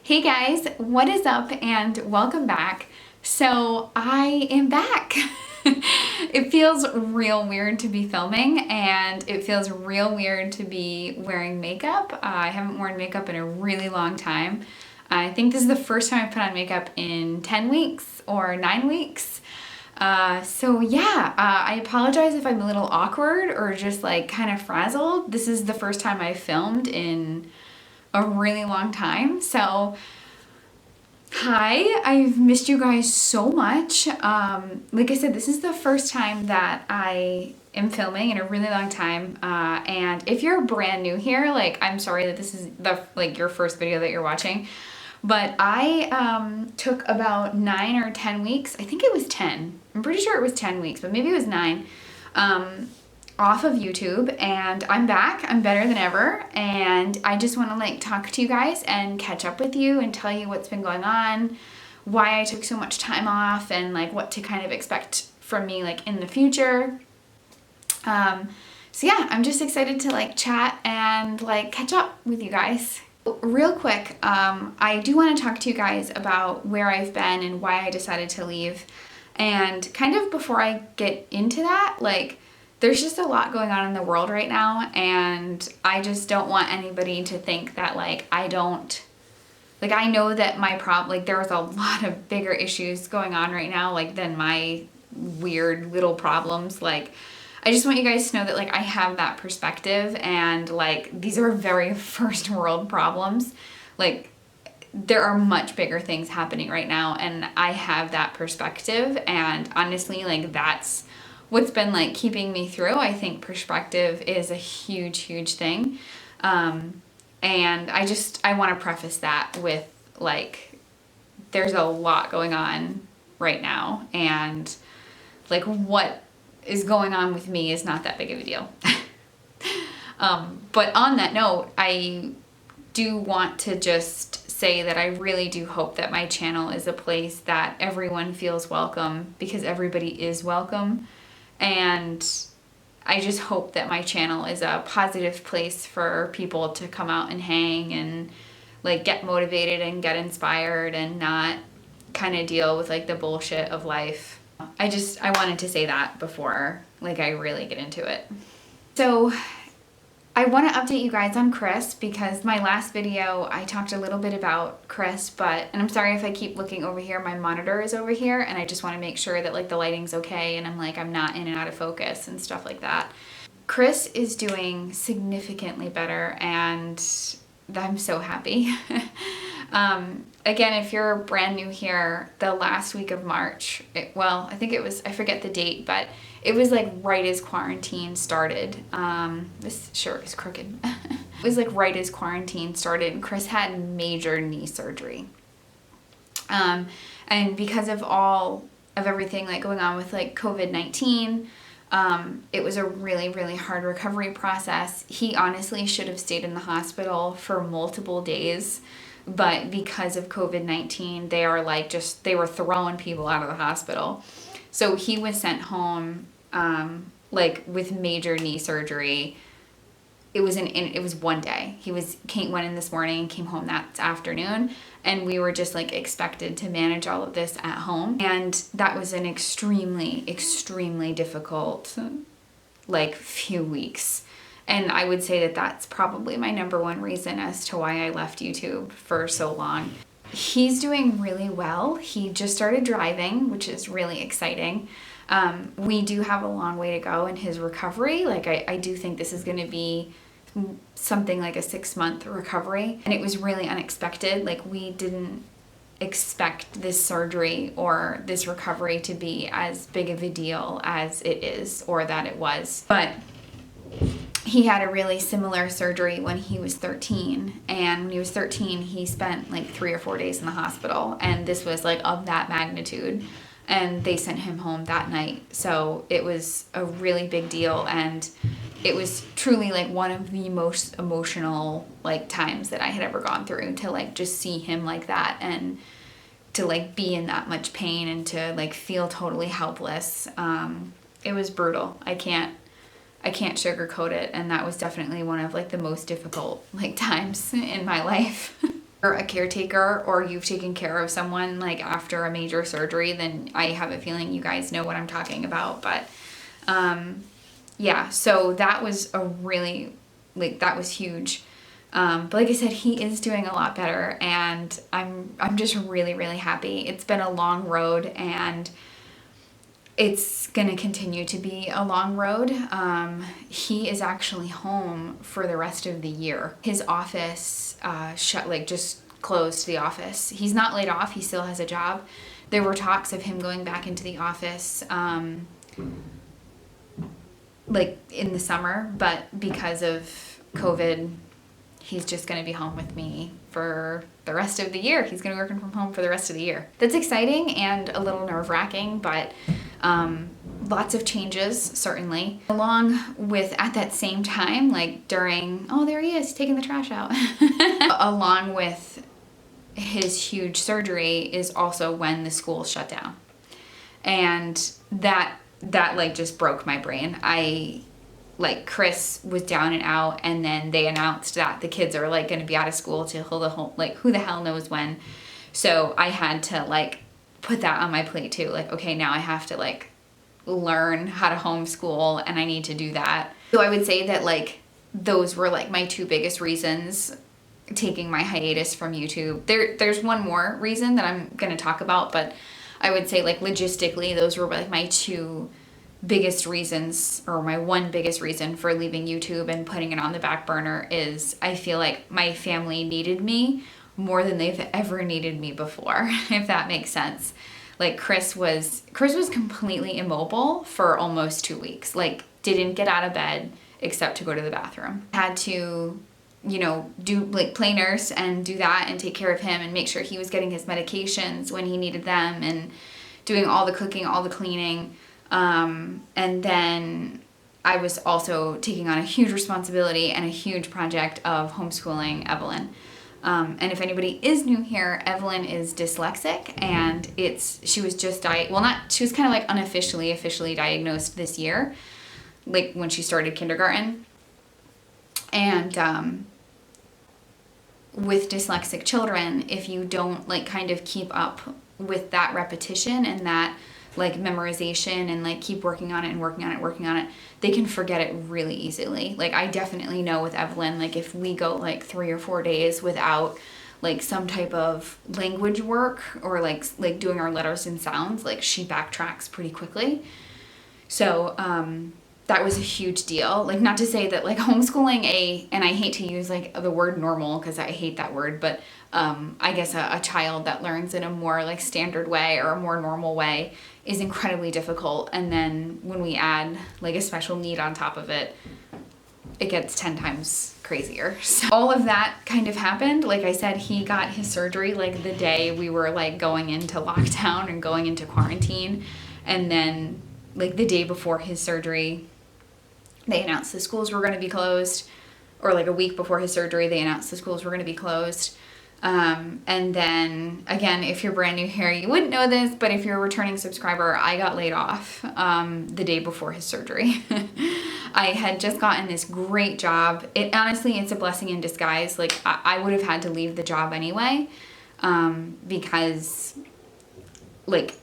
Hey guys, what is up and welcome back. So I am back. It feels real weird to be filming and it feels real weird to be wearing makeup. I haven't worn makeup in a really long time. I think this is the first time I put on makeup in 10 weeks or 9 weeks. I apologize if I'm a little awkward or just like kind of frazzled. This is the first time I filmed in a really long time. So hi, I've missed you guys so much. Like I said, this is the first time that I am filming in a really long time. And if you're brand new here, like I'm sorry that this is your first video that you're watching. But I took about 9 or 10 weeks. I think it was 10. I'm pretty sure it was 10 weeks, but maybe it was 9. Off of YouTube, and I'm back. I'm better than ever, and I just want to like talk to you guys and catch up with you and tell you what's been going on, why I took so much time off, and like what to kind of expect from me like in the future. So yeah, I'm just excited to like chat and like catch up with you guys. Real quick, I do want to talk to you guys about where I've been and why I decided to leave. And kind of before I get into that, like there's just a lot going on in the world right now, and I just don't want anybody to think that like I know that my there's a lot of bigger issues going on right now like than my weird little problems. Like I just want you guys to know that like I have that perspective, and like these are very first world problems. Like there are much bigger things happening right now, and I have that perspective, and honestly like that's what's been like keeping me through. I think perspective is a huge thing. And I want to preface that with like, there's a lot going on right now, and like what is going on with me is not that big of a deal. But on that note, I do want to just say that I really do hope that my channel is a place that everyone feels welcome, because everybody is welcome. And I just hope that my channel is a positive place for people to come out and hang and like get motivated and get inspired and not kind of deal with like the bullshit of life. I wanted to say that before like I really get into it. So I want to update you guys on Chris, because my last video I talked a little bit about Chris, and I'm sorry if I keep looking over here, my monitor is over here, and I just want to make sure that like the lighting's okay and I'm not in and out of focus and stuff like that. Chris is doing significantly better, and I'm so happy. Again, if you're brand new here, the last week of March, I think it was, I forget the date, but it was like right as quarantine started. This shirt is crooked. It was like right as quarantine started, and Chris had major knee surgery. And because of everything like going on with like COVID-19, it was a really hard recovery process. He honestly should have stayed in the hospital for multiple days, but because of COVID-19, they were throwing people out of the hospital. So he was sent home, like with major knee surgery. It was one day. Went in this morning and came home that afternoon, and we were just like expected to manage all of this at home. And that was an extremely difficult like few weeks. And I would say that that's probably my number one reason as to why I left YouTube for so long. He's doing really well. He just started driving, which is really exciting. We do have a long way to go in his recovery. Like I do think this is going to be something like a 6-month recovery. And it was really unexpected. Like we didn't expect this surgery or this recovery to be as big of a deal as it is, or that it was. But he had a really similar surgery when he was 13, and when he was 13 he spent like 3 or 4 days in the hospital, and this was like of that magnitude, and they sent him home that night. So it was a really big deal, and it was truly like one of the most emotional like times that I had ever gone through, to like just see him like that and to like be in that much pain and to like feel totally helpless. It was brutal. I can't sugarcoat it, and that was definitely one of like the most difficult like times in my life. or a caretaker, or you've taken care of someone like after a major surgery, then I have a feeling you guys know what I'm talking about. But yeah, so that was a really, like, that was huge. But like I said, he is doing a lot better, and I'm just really, really happy. It's been a long road, and it's gonna continue to be a long road. He is actually home for the rest of the year. His office just closed the office. He's not laid off, he still has a job. There were talks of him going back into the office like in the summer, but because of COVID, he's just going to be home with me for the rest of the year. He's going to be working from home for the rest of the year. That's exciting and a little nerve-wracking, but lots of changes, certainly. Along with, at that same time, like during, oh, there he is, taking the trash out. Along with his huge surgery is also when the school shut down. And that like just broke my brain. Like Chris was down and out, and then they announced that the kids are like going to be out of school till who the hell knows when. So I had to like put that on my plate too. Like, okay, now I have to like learn how to homeschool, and I need to do that. So I would say that like those were like my two biggest reasons taking my hiatus from YouTube. There's one more reason that I'm going to talk about, but I would say like logistically, those were like my two biggest reasons, or my one biggest reason for leaving YouTube and putting it on the back burner is I feel like my family needed me more than they've ever needed me before, if that makes sense. Like Chris was completely immobile for almost 2 weeks. Like didn't get out of bed except to go to the bathroom. Had to, you know, do like play nurse and do that and take care of him and make sure he was getting his medications when he needed them, and doing all the cooking, all the cleaning. And then I was also taking on a huge responsibility and a huge project of homeschooling Evelyn. And if anybody is new here, Evelyn is dyslexic, and she was just she was kind of like officially diagnosed this year, like when she started kindergarten. And with dyslexic children, if you don't like kind of keep up with that repetition and that like memorization and like keep working on it, they can forget it really easily. Like I definitely know with Evelyn, like if we go like 3 or 4 days without like some type of language work or like doing our letters and sounds, like she backtracks pretty quickly. So that was a huge deal. Like, not to say that like homeschooling and I hate to use like the word normal because I hate that word, but I guess a child that learns in a more like standard way or a more normal way is incredibly difficult. And then when we add like a special need on top of it, it gets 10 times crazier. So all of that kind of happened. Like I said, he got his surgery like the day we were like going into lockdown and going into quarantine. And then like the day before his surgery, they announced the schools were going to be closed, or like a week before his surgery, they announced the schools were going to be closed. And then again, if you're brand new here, you wouldn't know this, but if you're a returning subscriber, I got laid off the day before his surgery. I had just gotten this great job. It's a blessing in disguise. Like I would have had to leave the job anyway, because like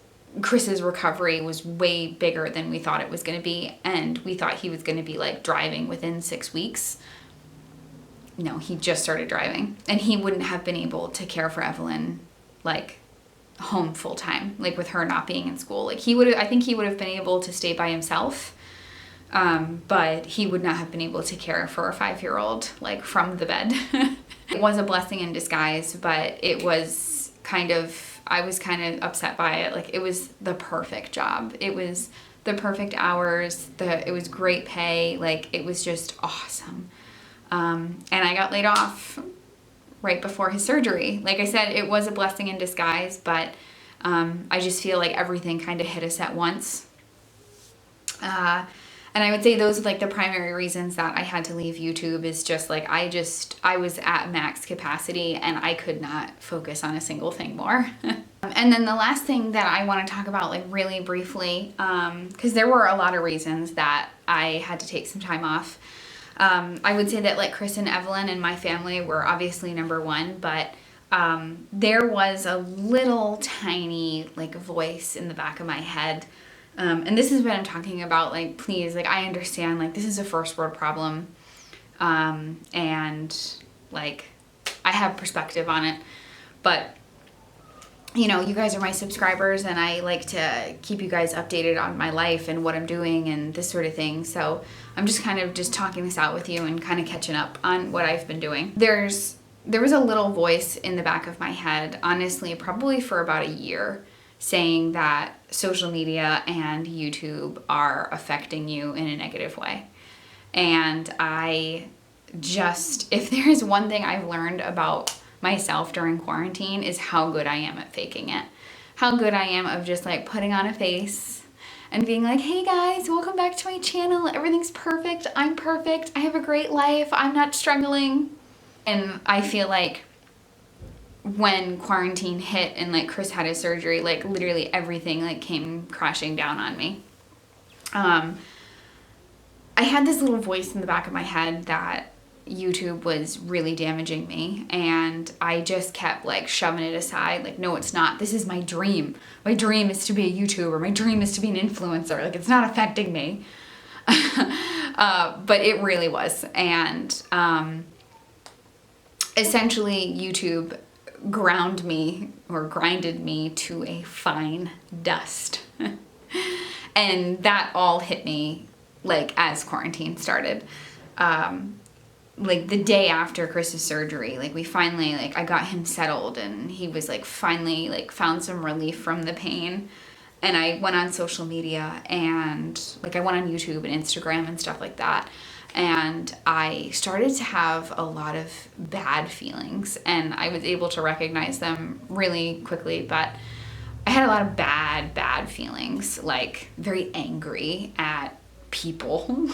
Chris's recovery was way bigger than we thought it was going to be, and we thought he was going to be like driving within 6 weeks. No, he just started driving, and he wouldn't have been able to care for Evelyn like home full time, like with her not being in school. Like I think he would have been able to stay by himself, but he would not have been able to care for a 5-year-old like from the bed. It was a blessing in disguise, but it was I was kind of upset by it. Like it was the perfect job. It was the perfect hours. It was great pay. Like it was just awesome. And I got laid off right before his surgery. Like I said, it was a blessing in disguise, but I just feel like everything kind of hit us at once. And I would say those are like the primary reasons that I had to leave YouTube, is just like I was at max capacity and I could not focus on a single thing more. And then the last thing that I want to talk about like really briefly, because there were a lot of reasons that I had to take some time off. I would say that like Chris and Evelyn and my family were obviously number one, but there was a little tiny like voice in the back of my head. And this is what I'm talking about. Like, please, like, I understand, like, this is a first world problem. And like, I have perspective on it, but you know, you guys are my subscribers and I like to keep you guys updated on my life and what I'm doing and this sort of thing. So I'm just kind of just talking this out with you and kind of catching up on what I've been doing. There was a little voice in the back of my head, honestly, probably for about a year, saying that social media and YouTube are affecting you in a negative way. And if there is one thing I've learned about myself during quarantine is how good I am at faking it. How good I am of just like putting on a face and being like, hey guys, welcome back to my channel. Everything's perfect. I'm perfect. I have a great life. I'm not struggling. And I feel like when quarantine hit and like Chris had his surgery, like literally everything like came crashing down on me. I had this little voice in the back of my head that YouTube was really damaging me, and I just kept like shoving it aside. Like, no, it's not. This is my dream. My dream is to be a YouTuber. My dream is to be an influencer. Like, it's not affecting me. But it really was. And essentially YouTube ground me or grinded me to a fine dust. And that all hit me like as quarantine started. Like the day after Chris's surgery, like we finally, like I got him settled and he was like finally like found some relief from the pain. And I went on social media and like I went on YouTube and Instagram and stuff like that. And I started to have a lot of bad feelings, and I was able to recognize them really quickly, but I had a lot of bad feelings, like very angry at people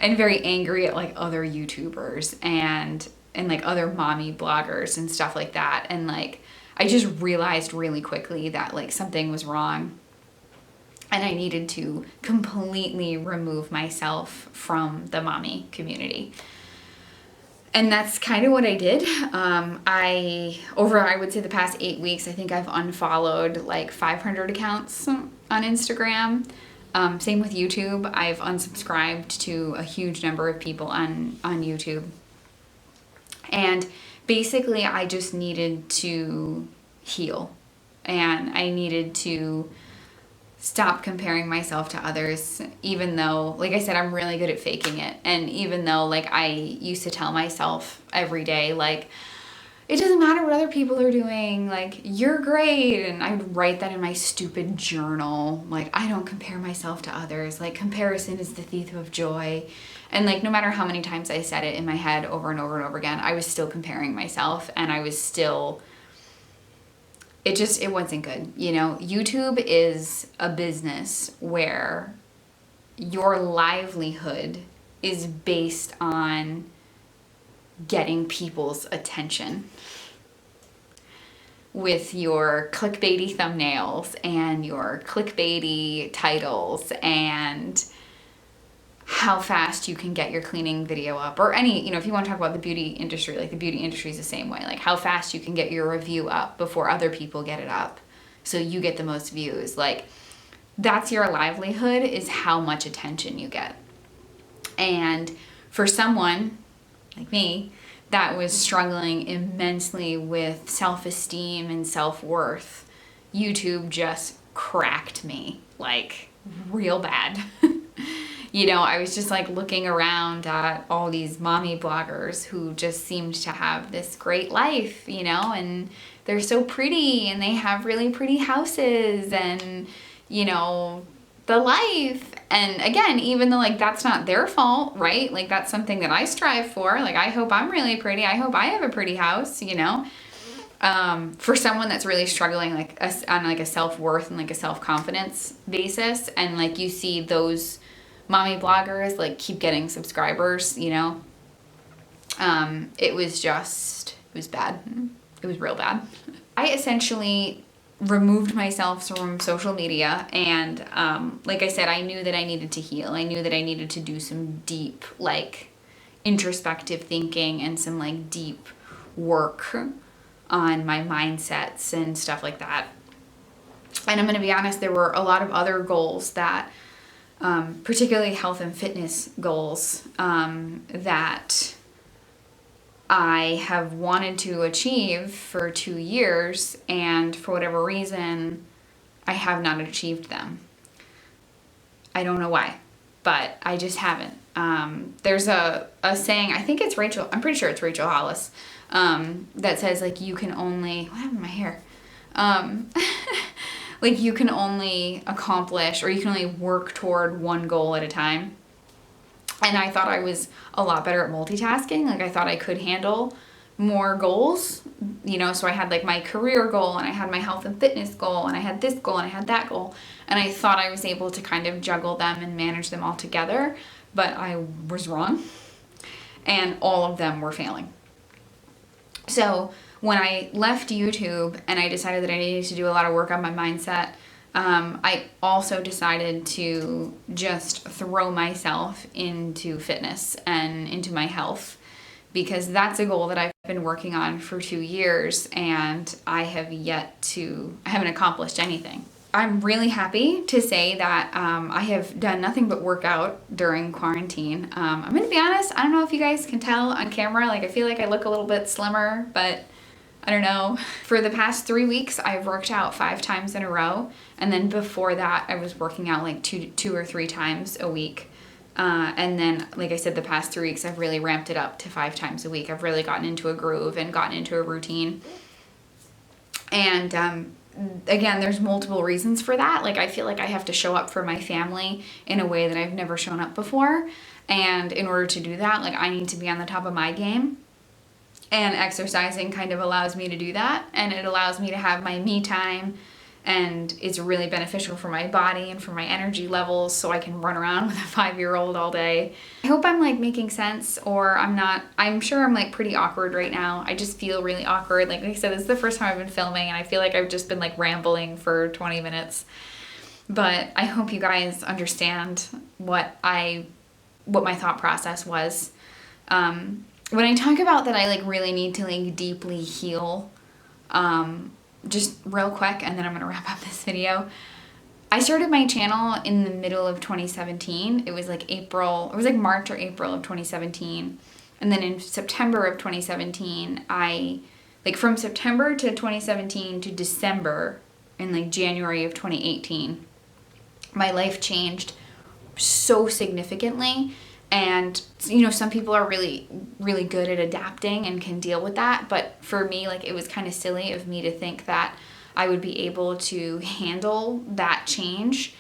and very angry at like other YouTubers and like other mommy bloggers and stuff like that. And like, I just realized really quickly that like something was wrong and I needed to completely remove myself from the mommy community. And that's kind of what I did. I would say the past 8 weeks, I think I've unfollowed like 500 accounts on Instagram. Same with YouTube. I've unsubscribed to a huge number of people on YouTube. And basically I just needed to heal, and I needed to stop comparing myself to others, even though, like I said, I'm really good at faking it. And even though like I used to tell myself every day, like, it doesn't matter what other people are doing, like, you're great. And I would write that in my stupid journal. Like, I don't compare myself to others. Like, comparison is the thief of joy. And like, no matter how many times I said it in my head over and over and over again, I was still comparing myself, and I was still, it wasn't good. You know, YouTube is a business where your livelihood is based on getting people's attention with your clickbaity thumbnails and your clickbaity titles and how fast you can get your cleaning video up, or any, you know, if you want to talk about the beauty industry, like the beauty industry is the same way, like how fast you can get your review up before other people get it up so you get the most views. Like, that's your livelihood, is how much attention you get. And for someone like me that was struggling immensely with self-esteem and self-worth, YouTube just cracked me like real bad. You know, I was just like looking around at all these mommy bloggers who just seemed to have this great life, you know, and they're so pretty and they have really pretty houses and, you know, the life. And again, even though like that's not their fault, right? Like, that's something that I strive for. Like, I hope I'm really pretty. I hope I have a pretty house, you know. For someone that's really struggling like on like a self-worth and like a self-confidence basis, and like you see those mommy bloggers like keep getting subscribers, you know, it was bad. It was real bad. I essentially removed myself from social media, and like I said, I knew that I needed to heal. I knew that I needed to do some deep like introspective thinking and some like deep work on my mindsets and stuff like that. And I'm going to be honest, there were a lot of other goals that, particularly health and fitness goals, that I have wanted to achieve for 2 years, and for whatever reason, I have not achieved them. I don't know why, but I just haven't. There's a saying, I think it's Rachel, I'm pretty sure it's Rachel Hollis, that says, like, you can only, what happened to my hair? Like, you can only accomplish, or you can only work toward one goal at a time. And I thought I was a lot better at multitasking. Like, I thought I could handle more goals, you know, so I had like my career goal, and I had my health and fitness goal, and I had this goal, and I had that goal. And I thought I was able to kind of juggle them and manage them all together, but I was wrong. And all of them were failing. So when I left YouTube and I decided that I needed to do a lot of work on my mindset, I also decided to just throw myself into fitness and into my health, because that's a goal that I've been working on for 2 years, and I haven't accomplished anything. I'm really happy to say that I have done nothing but work out during quarantine. I'm going to be honest, I don't know if you guys can tell on camera, like I feel like I look a little bit slimmer, but I don't know. For the past 3 weeks, I've worked out 5 times in a row. And then before that, I was working out like two or 3 times a week. And then, like I said, the past 3 weeks, I've really ramped it up to 5 times a week. I've really gotten into a groove and gotten into a routine. And again, there's multiple reasons for that. Like, I feel like I have to show up for my family in a way that I've never shown up before. And in order to do that, like, I need to be on the top of my game. And exercising kind of allows me to do that, and it allows me to have my me time, and it's really beneficial for my body and for my energy levels, so I can run around with a 5-year-old all day. I hope I'm like making sense, or I'm not. I'm sure I'm like pretty awkward right now. I just feel really awkward. Like I said, this is the first time I've been filming, and I feel like I've just been like rambling for 20 minutes. But I hope you guys understand what my thought process was. When I talk about that I like really need to like deeply heal, just real quick, and then I'm gonna wrap up this video. I started my channel in the middle of 2017. It was like March or April of 2017. And then in September of 2017, from September to 2017 to December, in like January of 2018, my life changed so significantly. And, you know, some people are really, really good at adapting and can deal with that. But for me, like, it was kind of silly of me to think that I would be able to handle that change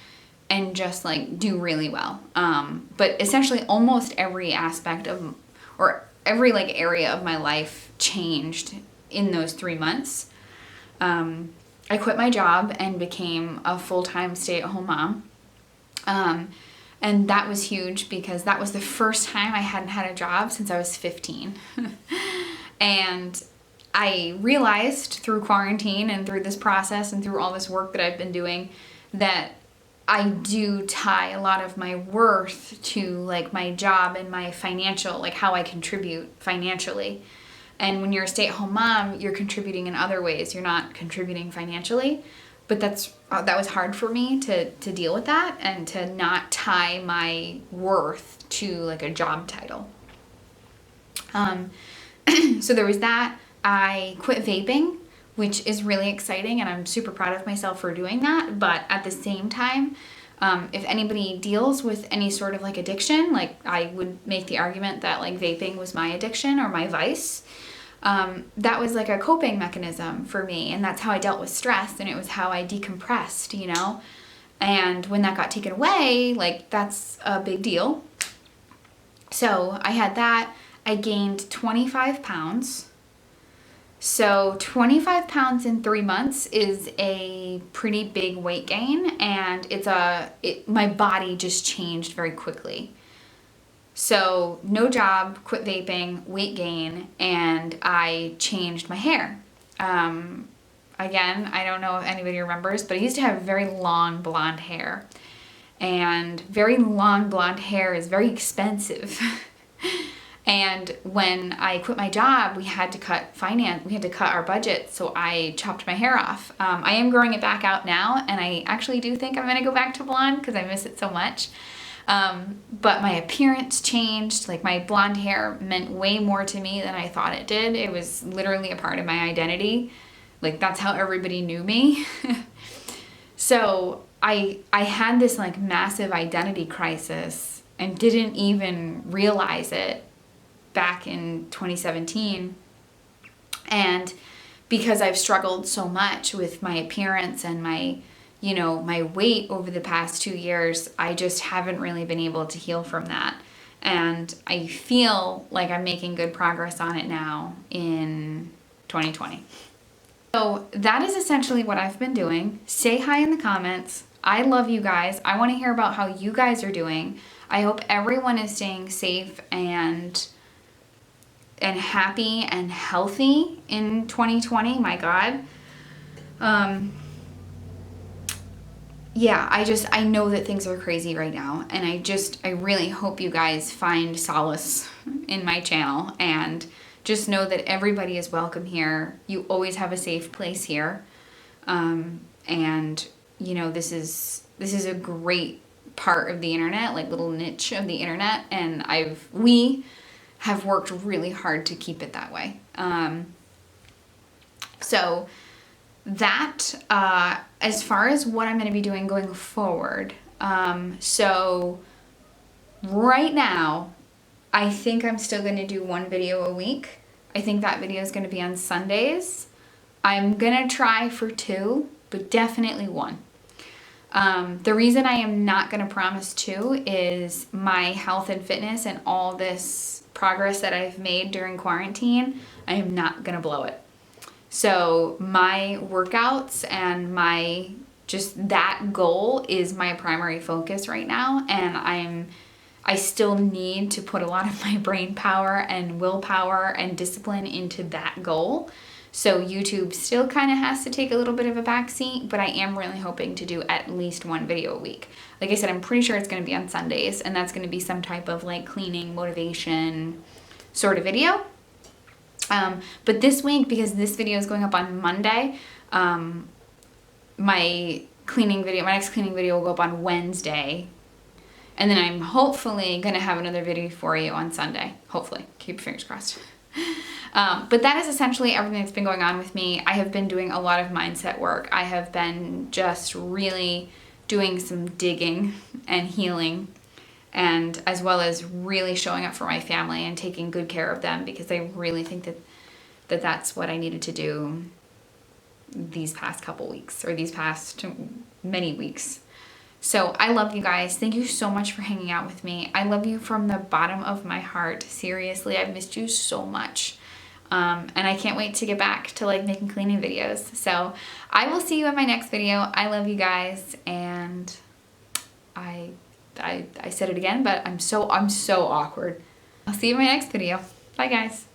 and just, like, do really well. But essentially almost every aspect of, or every, like, area of my life changed in those 3 months. I quit my job and became a full-time stay-at-home mom. And that was huge, because that was the first time I hadn't had a job since I was 15. And I realized through quarantine and through this process and through all this work that I've been doing that I do tie a lot of my worth to like my job and my financial, like how I contribute financially. And when you're a stay-at-home mom, you're contributing in other ways. You're not contributing financially. But that was hard for me to deal with that, and to not tie my worth to like a job title. So there was that. I quit vaping, which is really exciting, and I'm super proud of myself for doing that. But at the same time, if anybody deals with any sort of like addiction, like I would make the argument that like vaping was my addiction or my vice. That was like a coping mechanism for me, and that's how I dealt with stress, and it was how I decompressed, you know. And when that got taken away, like that's a big deal. So I had that. I gained 25 pounds. So 25 pounds in 3 months is a pretty big weight gain, and my body just changed very quickly. So no job, quit vaping, weight gain, and I changed my hair. Again, I don't know if anybody remembers, but I used to have very long blonde hair. And very long blonde hair is very expensive. And when I quit my job, we had to cut our budget, so I chopped my hair off. I am growing it back out now, and I actually do think I'm gonna go back to blonde because I miss it so much. But my appearance changed. Like, my blonde hair meant way more to me than I thought it did. It was literally a part of my identity. Like, that's how everybody knew me. So I had this like massive identity crisis and didn't even realize it back in 2017. And because I've struggled so much with my appearance and my weight over the past 2 years, I just haven't really been able to heal from that. And I feel like I'm making good progress on it now in 2020. So that is essentially what I've been doing. Say hi in the comments. I love you guys. I want to hear about how you guys are doing. I hope everyone is staying safe and happy and healthy in 2020. My God. Yeah, I know that things are crazy right now, and I really hope you guys find solace in my channel, and just know that everybody is welcome here. You always have a safe place here. And this is a great part of the internet, like little niche of the internet, and we have worked really hard to keep it that way. So that, as far as what I'm going to be doing going forward, so right now, I think I'm still going to do one video a week. I think that video is going to be on Sundays. I'm going to try for 2, but definitely 1. The reason I am not going to promise 2 is my health and fitness and all this progress that I've made during quarantine. I am not going to blow it. So my workouts and that goal is my primary focus right now, and I still need to put a lot of my brain power and willpower and discipline into that goal. So YouTube still kind of has to take a little bit of a backseat, but I am really hoping to do at least 1 video a week. Like I said, I'm pretty sure it's going to be on Sundays, and that's going to be some type of like cleaning, motivation sort of video. But this week, because this video is going up on Monday, my next cleaning video will go up on Wednesday. And then I'm hopefully going to have another video for you on Sunday. Hopefully. Keep your fingers crossed. But that is essentially everything that's been going on with me. I have been doing a lot of mindset work. I have been just really doing some digging and healing, and as well as really showing up for my family and taking good care of them, because I really think that that's what I needed to do these past couple weeks, or these past many weeks. So I love you guys. Thank you so much for hanging out with me. I love you from the bottom of my heart. Seriously, I've missed you so much. And I can't wait to get back to like making cleaning videos. So I will see you in my next video. I love you guys, and I said it again, but I'm so awkward. I'll see you in my next video. Bye guys.